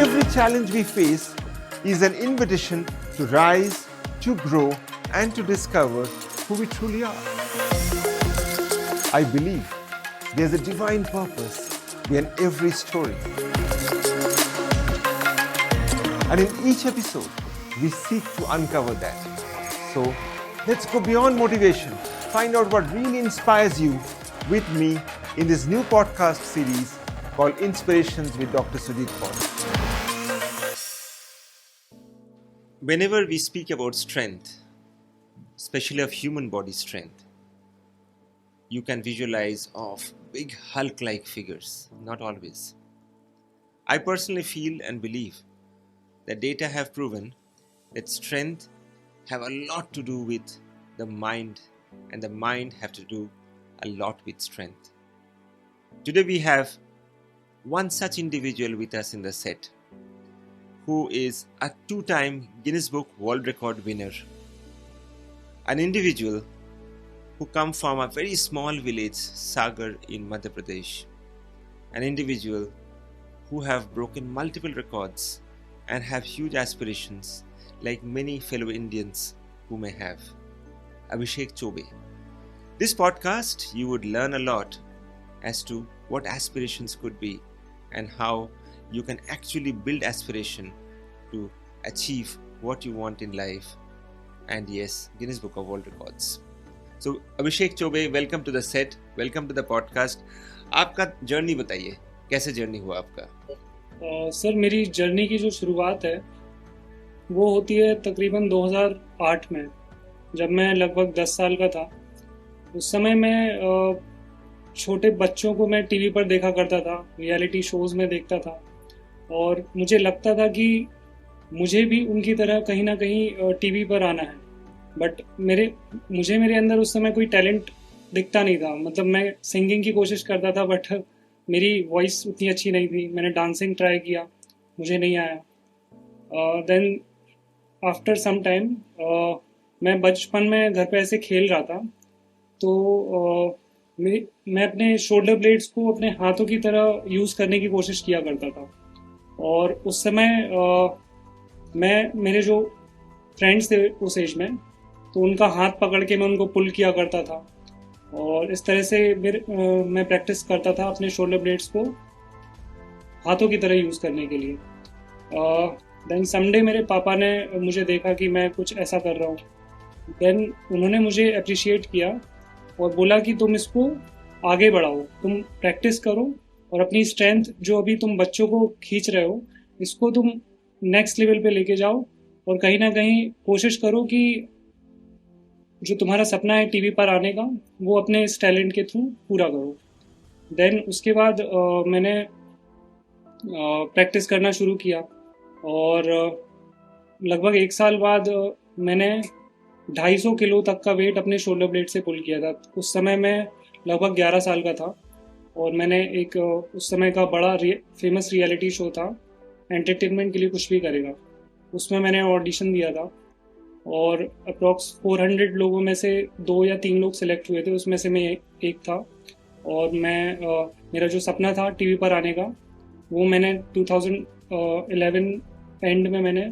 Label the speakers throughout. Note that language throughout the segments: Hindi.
Speaker 1: Every challenge we face is an invitation to rise, to grow, and to discover who we truly are. I believe there's a divine purpose behind every story. And in each episode, we seek to uncover that. So, let's go beyond motivation, find out what really inspires you with me in this new podcast series called Inspirations with Dr. Sujit Paul.
Speaker 2: Whenever we speak about strength, especially of human body strength, you can visualize of big Hulk-like figures, not always. I personally feel and believe that data have proven that strength have a lot to do with the mind, and the mind have to do a lot with strength. Today we have one such individual with us in the set, who is a two-time Guinness Book World Record winner. An individual who comes from a very small village, Sagar in Madhya Pradesh. An individual who have broken multiple records and have huge aspirations like many fellow Indians who may have. Abhishek Chobe. This podcast, you would learn a lot as to what aspirations could be and how you can actually build aspiration to achieve what you want in life, and yes, Guinness Book of World Records. So Abhishek Chobe, welcome to the set, welcome to the podcast. आपका जर्नी बताइए, कैसे जर्नी हुआ आपका?
Speaker 3: सर, मेरी जर्नी की जो शुरुआत है वो होती है तकरीबन 2008 में, जब मैं लगभग 10 साल का था। उस समय मैं छोटे बच्चों को मैं टीवी पर देखा करता था, रियलिटी शोज़ में देखता था, और मुझे लगता था कि मुझे भी उनकी तरह कहीं ना कहीं टीवी पर आना है। बट मुझे मेरे अंदर उस समय कोई टैलेंट दिखता नहीं था। मतलब मैं सिंगिंग की कोशिश करता था, बट मेरी वॉइस उतनी अच्छी नहीं थी। मैंने डांसिंग ट्राई किया, मुझे नहीं आया। देन आफ्टर सम टाइम मैं बचपन में घर पे ऐसे खेल रहा था, तो मैं अपने शोल्डर ब्लेड्स को अपने हाथों की तरह यूज़ करने की कोशिश किया करता था। और उस समय मेरे जो फ्रेंड्स थे उस एज में, तो उनका हाथ पकड़ के मैं उनको पुल किया करता था, और इस तरह से मैं प्रैक्टिस करता था अपने शोल्डर ब्लेड्स को हाथों की तरह यूज़ करने के लिए। देन समडे मेरे पापा ने मुझे देखा कि मैं कुछ ऐसा कर रहा हूँ। देन उन्होंने मुझे अप्रिशिएट किया और बोला कि तुम इसको आगे बढ़ाओ, तुम प्रैक्टिस करो और अपनी स्ट्रेंथ जो अभी तुम बच्चों को खींच रहे हो, इसको तुम नेक्स्ट लेवल पे लेके जाओ, और कहीं ना कहीं कोशिश करो कि जो तुम्हारा सपना है टीवी पर आने का, वो अपने इस टैलेंट के थ्रू पूरा करो। देन उसके बाद मैंने प्रैक्टिस करना शुरू किया, और लगभग 1 साल बाद मैंने 250 किलो तक का वेट अपने शोल्डर ब्लेड से पुल किया था। उस समय मैं लगभग 11 साल का था, और मैंने एक उस समय का बड़ा फेमस रियलिटी शो था, एंटरटेनमेंट के लिए कुछ भी करेगा, उसमें मैंने ऑडिशन दिया था, और अप्रॉक्स 400 लोगों में से 2 या 3 लोग सिलेक्ट हुए थे, उसमें से मैं एक था। और मेरा जो सपना था टीवी पर आने का, वो मैंने 2011 एंड में मैंने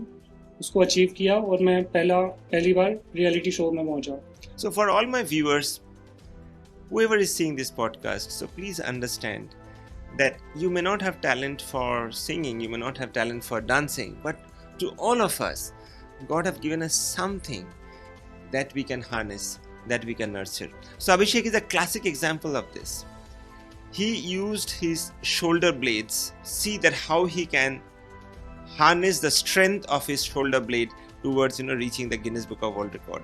Speaker 3: उसको अचीव किया, और मैं पहली बार रियलिटी शो में पहुंचा।
Speaker 2: So for all my viewers, whoever is seeing this podcast, so please understand that you may not have talent for singing, you may not have talent for dancing, but to all of us, God have given us something that we can harness, that we can nurture. So Abhishek is a classic example of this. He used his shoulder blades, see that how he can harness the strength of his shoulder blade towards reaching the Guinness Book of World Record.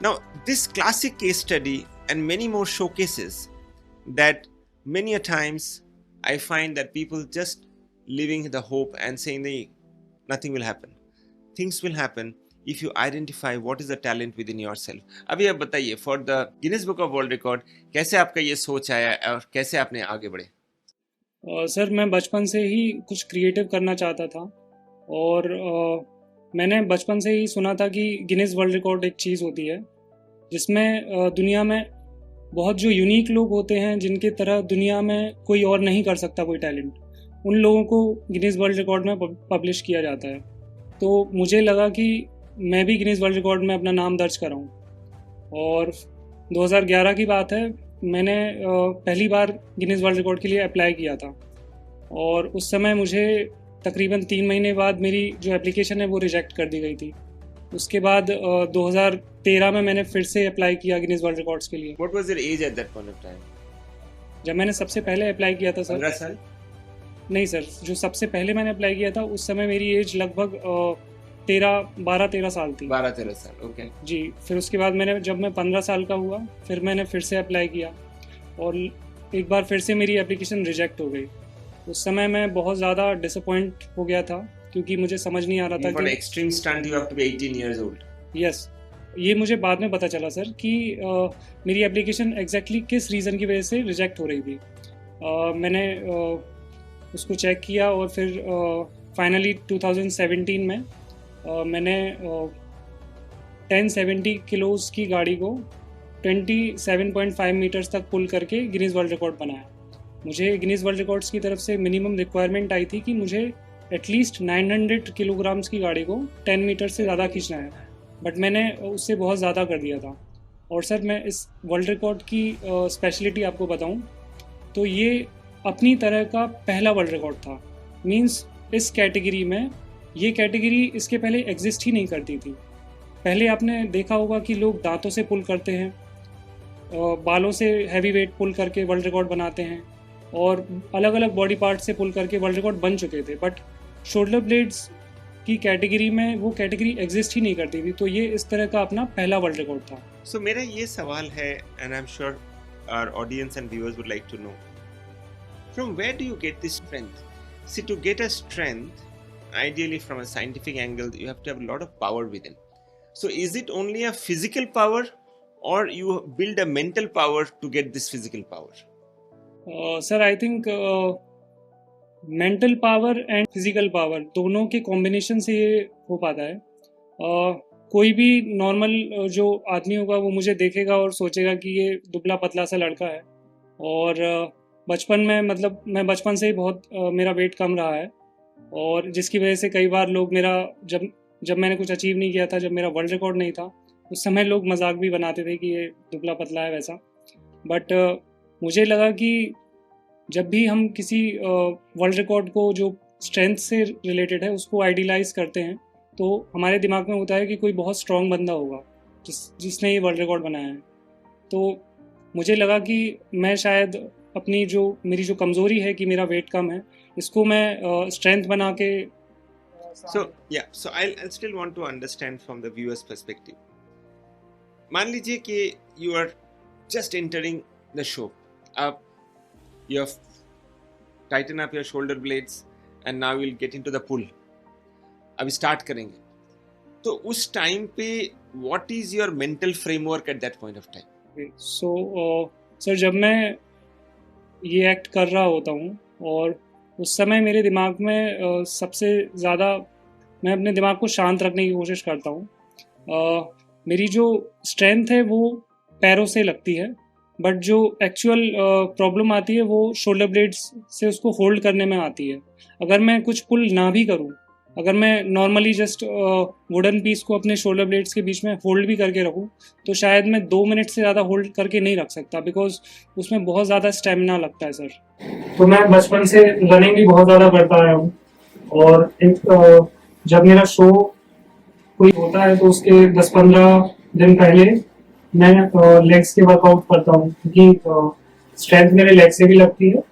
Speaker 2: Now this classic case study and many more showcases that many a times I find that people just living the hope and saying nothing will happen. Things will happen if you identify what is the talent within yourself. अभी आप बताइए, for the Guinness Book of World Record कैसे आपका ये सोच आया और कैसे आपने आगे बढ़े?
Speaker 3: सर, मैं बचपन से ही कुछ क्रिएटिव करना चाहता था, और मैंने बचपन से ही सुना था कि गिनीज वर्ल्ड रिकॉर्ड एक चीज़ होती है जिसमें दुनिया में बहुत जो यूनिक लोग होते हैं, जिनके तरह दुनिया में कोई और नहीं कर सकता कोई टैलेंट, उन लोगों को गिनीज वर्ल्ड रिकॉर्ड में पब्लिश किया जाता है। तो मुझे लगा कि मैं भी गिनीज वर्ल्ड रिकॉर्ड में अपना नाम दर्ज कराऊं। और 2011 की बात है, मैंने पहली बार गिनीज वर्ल्ड रिकॉर्ड के लिए अप्लाई किया था और उस समय मुझे तकरीबन 3 महीने बाद मेरी जो एप्लीकेशन है वो रिजेक्ट कर दी गई थी। उसके बाद 2013 में मैंने फिर से अप्लाई किया गिनीज वर्ल्ड रिकॉर्ड्स के लिए।
Speaker 2: What was your age at that point of time?
Speaker 3: जब मैंने सबसे पहले अप्लाई किया था सर,
Speaker 2: 15 साल?
Speaker 3: नहीं सर, जो सबसे पहले मैंने अप्लाई किया था उस समय मेरी एज लगभग 12-13 साल थी।
Speaker 2: 12-13 साल, ओके।
Speaker 3: जी, फिर उसके बाद जब मैं 15 साल का हुआ फिर मैंने फिर से अप्लाई किया और एक बार फिर से मेरी एप्लीकेशन रिजेक्ट हो गई। उस समय मैं बहुत ज़्यादा डिसअपॉइंट हो गया था क्योंकि मुझे समझ नहीं आ रहा था
Speaker 2: For an
Speaker 3: कि
Speaker 2: extreme stunt, you have to be 18 years old.
Speaker 3: Yes, ये मुझे बाद में पता चला सर कि मेरी एप्लीकेशन एग्जैक्टली किस रीज़न की वजह से रिजेक्ट हो रही थी। मैंने उसको चेक किया और फिर फाइनली 2017 में मैंने 1070 किलोज की गाड़ी को 27.5 मीटर्स तक पुल करके गिनीज वर्ल्ड रिकॉर्ड बनाया। मुझे गिनीज वर्ल्ड रिकॉर्ड्स की तरफ से मिनिमम रिक्वायरमेंट आई थी कि मुझे एटलीस्ट 900 किलोग्राम्स की गाड़ी को 10 मीटर से ज़्यादा खींचना है, बट मैंने उससे बहुत ज़्यादा कर दिया था। और सर मैं इस वर्ल्ड रिकॉर्ड की स्पेशलिटी आपको बताऊं तो ये अपनी तरह का पहला वर्ल्ड रिकॉर्ड था। मींस इस कैटेगरी में, ये कैटेगरी इसके पहले एग्जिस्ट ही नहीं करती थी। पहले आपने देखा होगा कि लोग दांतों से पुल करते हैं, बालों से हैवी वेट पुल करके वर्ल्ड रिकॉर्ड बनाते हैं और अलग अलग बॉडी पार्ट से पुल करके वर्ल्ड रिकॉर्ड बन चुके थे, बट शोल्डर ब्लेड्स की कैटेगरी में वो कैटेगरी एग्जिस्ट ही नहीं करती थी। तो ये इस तरह का अपना पहला वर्ल्ड रिकॉर्ड था।
Speaker 2: So मेरा ये सवाल है, and I'm sure our audience and viewers would like to know, from where do you get this strength? See, to get a strength, ideally from a scientific angle, you have to have a lot of power within. So is it only a physical power, or you build a mental power to get this physical power?
Speaker 3: Sir I think mental power and physical power दोनों के कॉम्बिनेशन से ये हो पाता है। कोई भी नॉर्मल जो आदमी होगा वो मुझे देखेगा और सोचेगा कि ये दुबला पतला सा लड़का है। और बचपन में, मतलब मैं बचपन से ही बहुत मेरा वेट कम रहा है और जिसकी वजह से कई बार लोग मेरा जब मैंने कुछ अचीव नहीं किया था, जब मेरा वर्ल्ड रिकॉर्ड नहीं था, उस समय लोग मजाक भी बनाते थे कि ये दुबला पतला है वैसा। बट मुझे लगा कि जब भी हम किसी वर्ल्ड रिकॉर्ड को जो स्ट्रेंथ से रिलेटेड है उसको आइडियलाइज करते हैं तो हमारे दिमाग में होता है कि कोई बहुत स्ट्रांग बंदा होगा जिसने ये वर्ल्ड रिकॉर्ड बनाया है। तो मुझे लगा कि मैं शायद अपनी मेरी जो कमज़ोरी है कि मेरा वेट कम है, इसको मैं स्ट्रेंथ बना के
Speaker 2: So I'll still want to understand from the viewer's perspective. मान लीजिए कि you are just entering the show. Up, you have tighten up your shoulder blades and now we'll get into the pull. अब start करेंगे। तो उस टाइम पे what is your mental framework at that point of time?
Speaker 3: So sir जब मैं ये एक्ट कर रहा होता हूँ और उस समय मेरे दिमाग में सबसे ज़्यादा मैं अपने दिमाग को शांत रखने की कोशिश करता हूँ। मेरी जो स्ट्रेंथ है वो पैरों से लगती है, बट जो एक्चुअल प्रॉब्लम आती है वो शोल्डर ब्लेड्स से उसको होल्ड करने में आती है। अगर मैं कुछ पुल ना भी करूँ, अगर मैं नॉर्मली जस्ट वुडन पीस को अपने शोल्डर ब्लेड्स के बीच में होल्ड भी करके रखूँ तो शायद मैं 2 मिनट से ज़्यादा होल्ड करके नहीं रख सकता, बिकॉज उसमें बहुत ज़्यादा स्टेमिना लगता है सर। तो मैं बचपन से रनिंग भी बहुत ज़्यादा करता आया हूँ और जब मेरा शो कोई होता है तो उसके 10-15 दिन पहले मैं लेग्स के वर्कआउट करता हूँ क्योंकि स्ट्रेंथ मेरे लेग से भी लगती है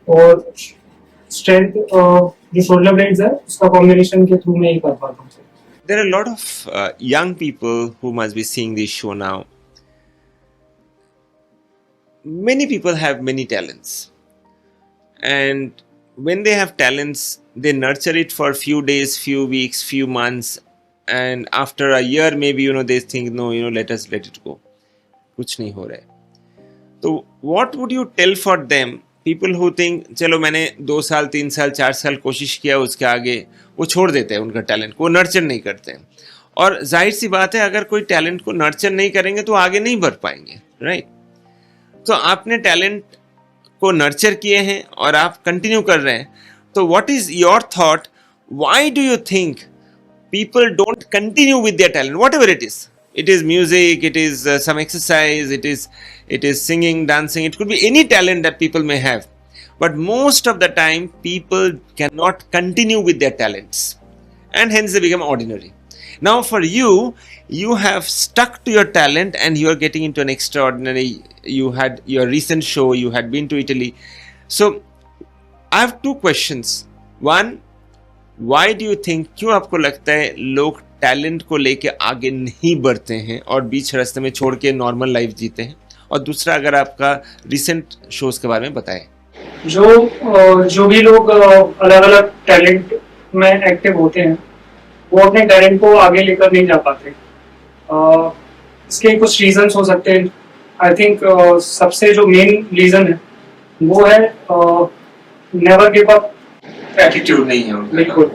Speaker 3: और स्ट्रेंथ जो शोल्डर ब्लेड्स है उसका कॉम्बिनेशन के थ्रू मैं ही कर पाता हूँ।
Speaker 2: There are a lot of young people who must be seeing this show now. Many people have many talents, and when they have talents, they nurture it for few days, few weeks, few months, and after a year, maybe they think, no, let it go. कुछ नहीं हो रहा है। तो what would you tell for them? People who think, चलो मैंने 2 साल 3 साल 4 साल कोशिश किया, उसके आगे वो छोड़ देते हैं उनका टैलेंट को, नर्चर नहीं करते हैं। और जाहिर सी बात है, अगर कोई टैलेंट को नर्चर नहीं करेंगे तो आगे नहीं बढ़ पाएंगे, राइट? तो आपने टैलेंट को नर्चर किए हैं और आप कंटिन्यू कर रहे हैं, So what is your thought? Why do you think people don't continue with their talent, whatever it is? It is music, it is some exercise, it is singing, dancing. It could be any talent that people may have. But most of the time, people cannot continue with their talents, and hence they become ordinary. Now, for you, you have stuck to your talent, and you are getting into an extraordinary. You had your recent show. You had been to Italy. So, I have two questions. One, why do you think, क्यों आपको लगता है लोग टैलेंट को लेके आगे नहीं बढ़ते हैं और बीच रास्ते में छोड़ के नॉर्मल लाइफ जीते हैं? और दूसरा, अगर आपका रिसेंट शोज के बारे में बताएं.
Speaker 3: जो भी लोग अलग अलग टैलेंट में एक्टिव होते हैं, वो अपने टैलेंट को आगे लेकर नहीं जा पाते. इसके कुछ रीजंस हो सकते हैं. आई थिंक सबसे जो मेन रीजन है वो है नेवर गिव अप
Speaker 2: एटीट्यूड नहीं है उनका.
Speaker 3: बिल्कुल,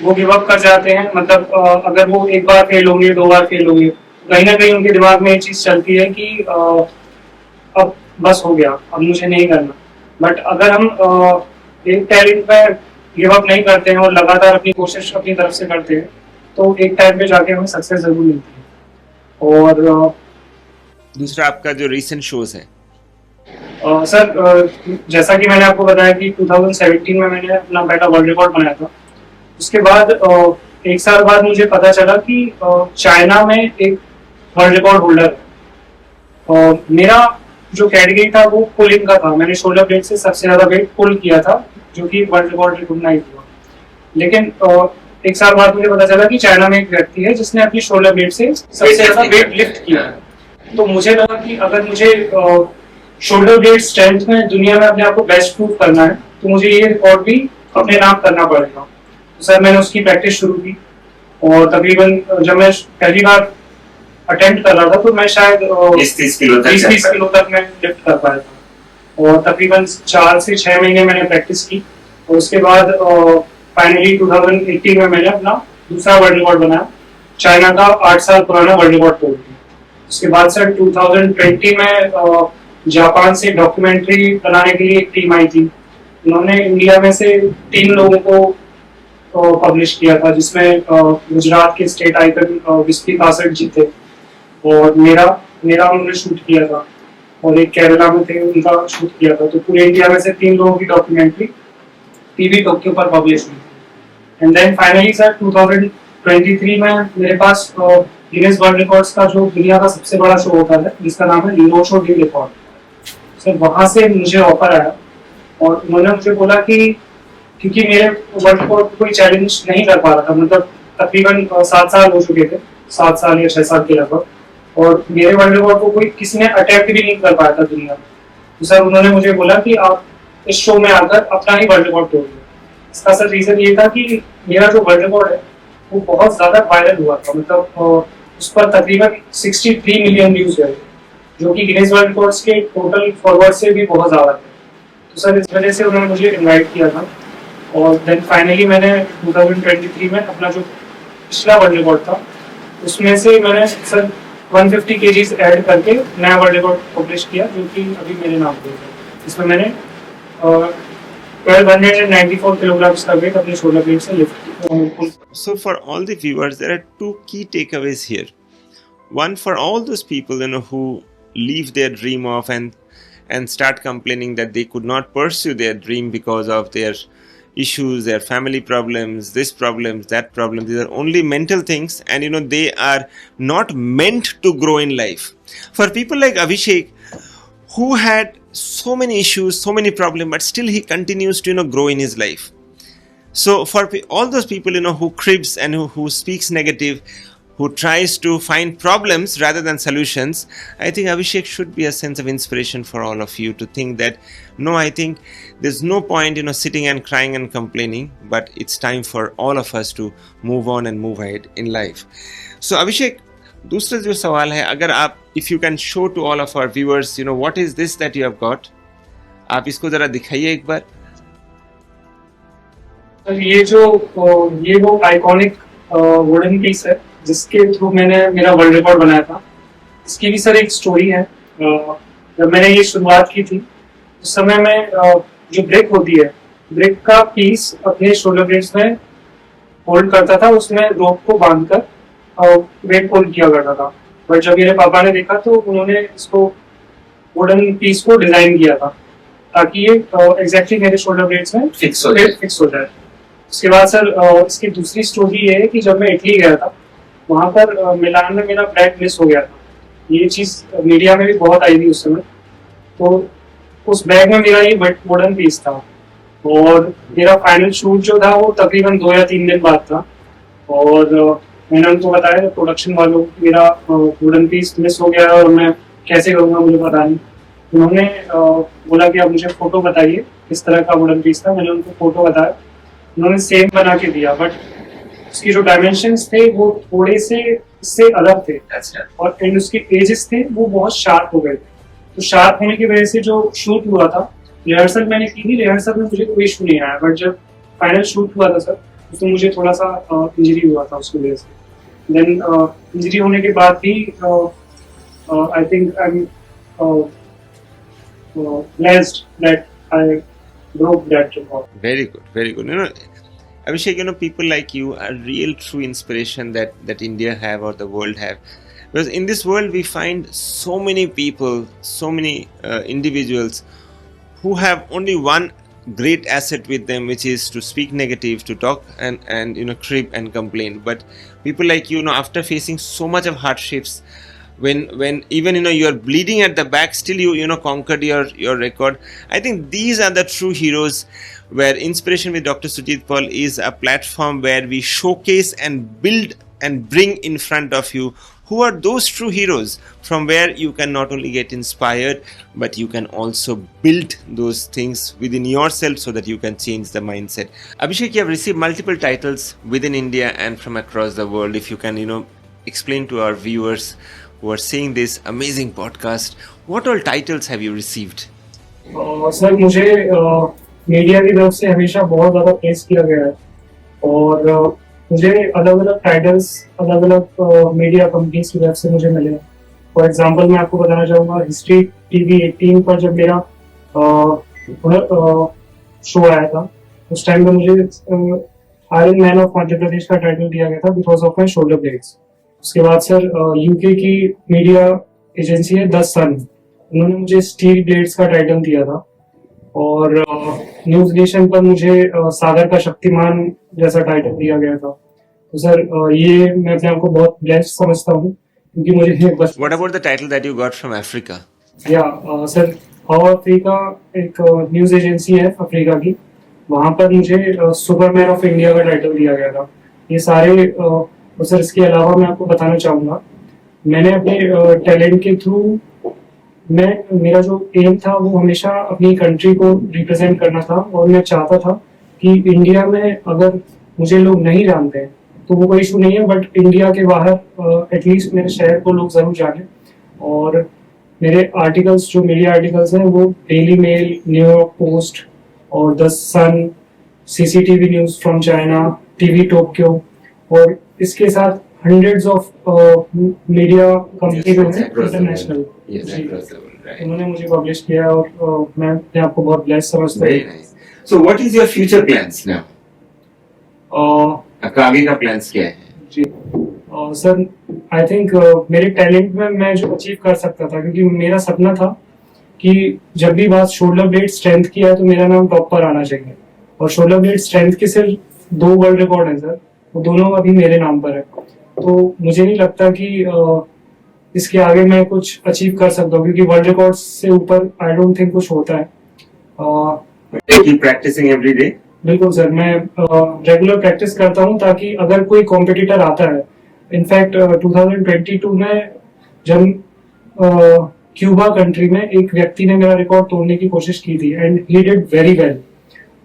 Speaker 3: वो गिव अप कर जाते हैं. मतलब अगर वो एक बार फेल होंगे, 2 बार फेल होंगे, कहीं ना कहीं उनके दिमाग में ये चीज चलती है कि अब बस हो गया, अब मुझे नहीं करना. बट अगर हम एक टैलेंट पे गिव अप नहीं करते हैं और लगातार अपनी कोशिश अपनी तरफ से करते हैं, तो एक टाइम पे जाके हमें सक्सेस जरूर मिलती है. और
Speaker 2: दूसरा, आपका जो रिसेंट शोज है.
Speaker 3: सर, जैसा कि मैंने आपको बताया कि 2017 में मैंने अपना पहला वर्ल्ड रिकॉर्ड बनाया था. उसके बाद 1 साल बाद मुझे पता चला कि चाइना में एक वर्ल्ड रिकॉर्ड होल्डर है. मेरा जो कैटेगरी था वो पुलिंग का था. मैंने शोल्डर ब्लेड से सबसे ज्यादा वेट पुल किया था, जो कि वर्ल्ड रिकॉर्ड रिकॉग्नाइज हुआ. लेकिन 1 साल बाद मुझे पता चला कि चाइना में एक व्यक्ति है जिसने अपनी शोल्डर ब्लेड से सबसे ज्यादा वेट लिफ्ट किया है. तो मुझे लगा कि अगर मुझे शोल्डर ब्लेड स्ट्रेंथ में दुनिया में अपने आप को बेस्ट प्रूव करना है, तो मुझे ये रिकॉर्ड भी अपने नाम करना पड़ेगा. तो सर, मैंने उसकी प्रैक्टिस शुरू की, और तकरीबन जब मैं पहली बार अटेम्प्ट कर रहा था तो मैं शायद
Speaker 2: 30 किलो
Speaker 3: तक मैं लिफ्ट कर पाया था. और तकरीबन 4 से 6 महीने मैंने प्रैक्टिस की. और उसके बाद फाइनली 2018 में मैंने अपना दूसरा वर्ल्ड रिकॉर्ड बनाया, चाइना का 8 साल पुराना वर्ल्ड रिकॉर्ड तोड़ दिया. उसके बाद सर 2020 में जापान से डॉक्यूमेंट्री बनाने के लिए एक टीम आई थी. उन्होंने इंडिया में से 3 लोगों को पब्लिश किया था, जिसमें गुजरात के स्टेट आइकन विस्पी कासट जी थे, और मेरा उन्होंने शूट किया था, और एक केरला में थे, उनका शूट किया था. तो पूरे इंडिया में से 3 लोगों की डॉक्यूमेंट्री टीवी टोक्यो पर पब्लिश हुई. एंड देन फाइनली सर 2023 में मेरे पास गिनेस वर्ल्ड रिकॉर्ड्स का जो दुनिया का सबसे बड़ा शो होता है, जिसका नाम है no show day record. Sir, वहां से मुझे ऑफर आया, और उन्होंने मुझे बोला कि क्योंकि मेरे वर्ल्ड रिकॉर्ड कोई चैलेंज नहीं कर पा रहा था, मतलब तकरीबन 7 साल हो चुके थे, 7 साल या 6 साल के लगभग, और मेरे वर्ल्ड रिकॉर्ड को कोई किसी ने अटेम्प्ट भी नहीं कर पाया था दुनिया में. तो सर, उन्होंने मुझे बोला कि आप इस शो में आकर अपना ही वर्ल्ड रिकॉर्ड तोड़िए. इसका सर रीजन ये था कि मेरा जो वर्ल्ड रिकॉर्ड है वो बहुत ज्यादा वायरल हुआ था. मतलब उस पर तकरीबन 63 मिलियन व्यूज गए, जो कि गिनेस वर्ल्ड रिकॉर्ड्स के टोटल फॉरवर्ड से भी बहुत ज्यादा थे. तो सर, इस वजह से उन्होंने मुझे इनवाइट किया था. और देन फाइनली मैंने 2023 में अपना जो पिछला वर्ल्ड रिकॉर्ड था, उसमें से मैंने सर 150 kgs ऐड करके नया वर्ल्ड रिकॉर्ड पब्लिश किया, जो कि अभी मेरे नाम पे है. इसमें मैंने 1294 kilograms का वेट अपने शोल्डर ब्लेड से लिफ्ट किया.
Speaker 2: So for all the viewers, there are 2 key takeaways here. One, for all those people who leave their dream off and start complaining that they could not pursue their dream because of their issues, their family problems, this problems, that problem. These are only mental things, and they are not meant to grow in life. For people like Abhishek, who had so many issues, so many problems, but still he continues to grow in his life. So for all those people who cribs and who speaks negative, who tries to find problems rather than solutions, I think Abhishek should be a sense of inspiration for all of you to think that no, I think there's no point sitting and crying and complaining, but it's time for all of us to move on and move ahead in life. So Abhishek, दूसरा जो सवाल है, अगर आप if you can show to all of our viewers what is this that you have got, आप इसको जरा दिखाइए एक बार.
Speaker 3: ये वो आइकॉनिक वुडन पीस है जिसके थ्रू मैंने मेरा वर्ल्ड रिकॉर्ड बनाया था. इसकी भी सर एक स्टोरी है. जब मैंने ये शुरुआत की थी उस समय में जो ब्रेक होती है ब्रिक का पीस अपने शोल्डर ब्लेड्स में होल्ड करता था, उसमें रोप को बांधकर वेट पुल किया करता था। बट जब मेरे पापा ने देखा तो उन्होंने इसको वुडन पीस को डिजाइन किया था ताकि ये एग्जैक्टली मेरे शोल्डर ब्लेड्स में
Speaker 2: फिक्स
Speaker 3: फिक्स हो जाए। उसके बाद सर इसकी दूसरी स्टोरी ये है कि जब मैं इटली गया था, वहां पर मिलान में मेरा बैग मिस हो गया था। ये चीज मीडिया में भी बहुत आई थी उस समय। तो उस बैग में मेरा ये वुडन पीस था और मेरा फाइनल शूट जो था वो तकरीबन 2 या 3 दिन बाद था। और मैंने उनको बताया प्रोडक्शन वालों को मेरा वुडन पीस मिस हो गया है और मैं कैसे करूँगा मुझे पता नहीं। उन्होंने बोला कि आप मुझे फोटो बताइए किस तरह का वुडन पीस था। मैंने उनको फोटो बताया, उन्होंने सेम बना के दिया, बट उसकी जो डायमेंशंस थे वो थोड़े से इससे अलग थे और एंड उसके एजेस थे वो बहुत शार्प हो गए थे। तो शार्प होने की वजह से जो शूट हुआ था, रिहर्सल मैंने की थी, रिहर्सल में मुझे कोई इशू नहीं आया, बट जब फाइनल शूट हुआ था सर उसमें मुझे थोड़ा सा इंजरी हुआ था उसकी वजह से। देन इंजरी होने के बाद भी I think I am blessed that I broke that record.
Speaker 2: Very good, very good. Abhishek, people like you are real true inspiration that India have or the world have. Because in this world we find so many people, so many individuals who have only one great asset with them, which is to speak negative, to talk and crib and complain. But people like you, after facing so much of hardships, when even you are bleeding at the back, still you conquered your record. I think these are the true heroes, where Inspiration with Dr. Sujit Paul is a platform where we showcase and build and bring in front of you who are those true heroes, from where you can not only get inspired but you can also build those things within yourself so that you can change the mindset. Abhishek, you have received multiple titles within India and from across the world. If you can explain to our viewers who are seeing this amazing podcast, what all titles have you received?
Speaker 3: Sir मुझे मीडिया की तरफ से हमेशा बहुत ज़्यादा प्रेस किया गया है और मुझे अलग अलग टाइटल्स अलग अलग मीडिया कंपनीज की तरफ से मुझे मिले हैं। फॉर एग्जांपल मैं आपको बताना चाहूँगा, हिस्ट्री टीवी 18 पर जब मेरा शो आया था उस टाइम पे मुझे iron man of Madhya Pradesh का टाइटल दिया गया था because of my shoulder blades. उसके बाद सर यूके की मीडिया एजेंसी है द सन, उन्होंने मुझे स्टील ब्लेड्स का टाइटल दिया था और न्यूज नेशन पर मुझे सागर का शक्तिमान जैसा टाइटल दिया गया था। तो सर ये मैं अपने आप को बहुत ब्लेस्ड समझता हूँ क्योंकि मुझे बस।
Speaker 2: What about the title that you got from Africa?
Speaker 3: या सर हाउ अफ्रीका एक न्यूज एजेंसी है अफ्रीका की, वहाँ पर मुझे सुपरमैन ऑफ इंडिया का टाइटल दिया गया था। ये सारे और सर इसके अलावा मैं आपको बताना चाहूँगा, मैंने अपने टैलेंट के थ्रू मेरा जो एम था वो हमेशा अपनी कंट्री को रिप्रेजेंट करना था और मैं चाहता था कि इंडिया में अगर मुझे लोग नहीं जानते हैं तो वो कोई इशू नहीं है, बट इंडिया के बाहर एटलीस्ट मेरे शहर को लोग ज़रूर जाने। और मेरे आर्टिकल्स जो मीडिया आर्टिकल्स हैं वो डेली मेल, न्यूयॉर्क पोस्ट और the Sun, CCTV news from China, TV Tokyo और इसके साथ हंड्रेड्स ऑफ मीडिया कंपनी जो है इंटरनेशनल उन्होंने मुझे पब्लिश किया और मैं अपने आप को बहुत ब्लेस्ड समझता हूँ।
Speaker 2: So what is your future plans now? आपका आगे का प्लान्स क्या है?
Speaker 3: जी सर आई थिंक मेरे टैलेंट में मैं जो अचीव कर सकता था, क्योंकि मेरा सपना था कि जब भी बात शोल्डर ब्लेड स्ट्रेंथ की है तो मेरा नाम टॉप पर आना चाहिए। और शोल्डर ब्लेड स्ट्रेंथ के सिर्फ 2 वर्ल्ड रिकॉर्ड हैं सर, वो दोनों अभी मेरे नाम पर है। तो मुझे नहीं लगता कि इसके आगे मैं कुछ अचीव कर सकता हूँ, क्योंकि वर्ल्ड रिकॉर्ड से ऊपर आई डोंट थिंक कुछ होता है।
Speaker 2: Keep practicing every day?
Speaker 3: बिल्कुल सर, मैं रेगुलर प्रैक्टिस करता हूँ ताकि अगर कोई कॉम्पिटिटर आता है, इनफैक्ट 2022 में जब क्यूबा कंट्री में एक व्यक्ति ने मेरा रिकॉर्ड तोड़ने की कोशिश की थी and he did very well,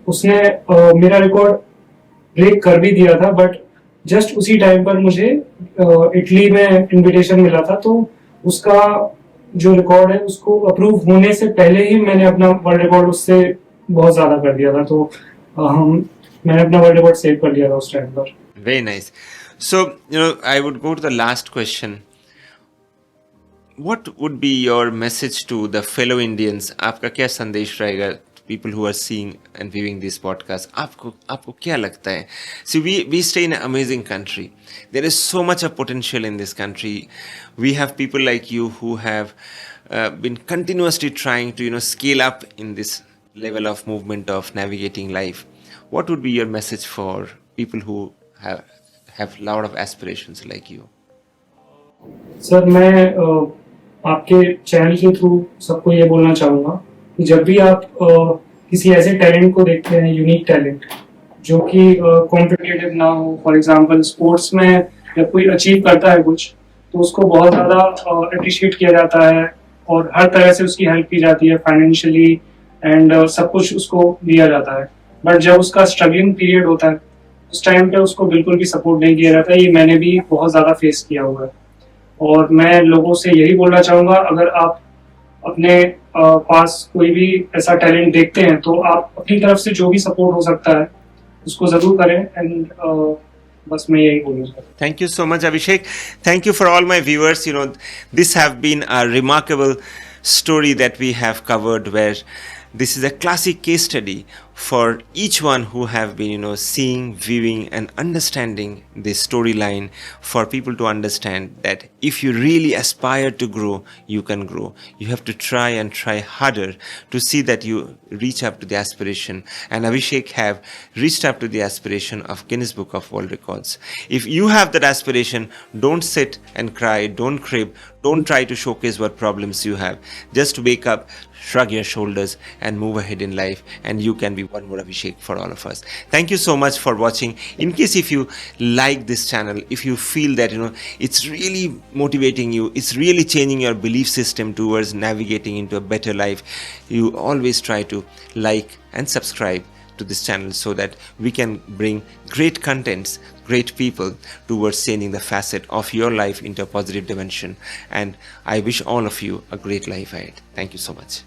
Speaker 3: उसने मेरा रिकॉर्ड ब्रेक कर भी दिया था, बट जस्ट उसी टाइम पर मुझे इटली में इनविटेशन मिला था, तो उसका जो रिकॉर्ड है उसको अप्रूव होने से पहले ही मैंने अपना वर्ल्ड रिकॉर्ड उससे बहुत ज्यादा कर दिया था। तो मैंने अपना वर्ल्ड रिकॉर्ड सेव कर लिया था उस टाइम पर।
Speaker 2: Very nice. So, I would go to the last question. What would be your message to the fellow Indians? आपका क्या संदेश रहेगा people who are seeing and viewing this podcast, आपको क्या लगता है? See, we stay in an amazing country. There is so much of potential in this country. We have people like you who have been continuously trying to scale up in this level of movement of navigating life. What would be your message for people who have a lot of aspirations like you?
Speaker 3: Sir मैं आपके चैनल के थ्रू सबको ये बोलना चाहूँगा कि जब भी आप किसी ऐसे टैलेंट को देखते हैं, यूनिक टैलेंट जो कि कॉम्पिटिटिव ना हो, फॉर एग्जांपल स्पोर्ट्स में जब कोई अचीव करता है कुछ तो उसको बहुत ज़्यादा अप्रिशिएट किया जाता है और हर तरह से उसकी हेल्प की जाती है, फाइनेंशियली एंड सब कुछ उसको दिया जाता है। बट जब उसका स्ट्रगलिंग पीरियड होता है उस टाइम पे उसको बिल्कुल भी सपोर्ट नहीं किया जाता है। ये मैंने भी बहुत ज़्यादा फेस किया हुआ है और मैं लोगों से यही बोलना चाहूँगा, अगर आप अपने पास कोई भी ऐसा टैलेंट देखते हैं तो आप अपनी तरफ से जो भी सपोर्ट हो सकता है उसको ज़रूर करें एंड बस मैं यही बोलूँगा।
Speaker 2: Thank you so much, Abhishek. Thank you for all my viewers. This have been a remarkable story that we have covered, where this is a classic case study for each one who have been seeing, viewing and understanding this storyline, for people to understand that if you really aspire to grow, you can grow. You have to try and try harder to see that you reach up to the aspiration, and Abhishek have reached up to the aspiration of Guinness Book of World Records. If you have that aspiration, don't sit and cry, don't crib, don't try to showcase what problems you have. Just wake up, shrug your shoulders and move ahead in life, and you can be one more Abhishek for all of us. Thank you so much for watching. In case if you like this channel, if you feel that it's really motivating you, it's really changing your belief system towards navigating into a better life, you always try to like and subscribe to this channel so that we can bring great contents, great people towards changing the facet of your life into a positive dimension. And I wish all of you a great life ahead. Thank you so much.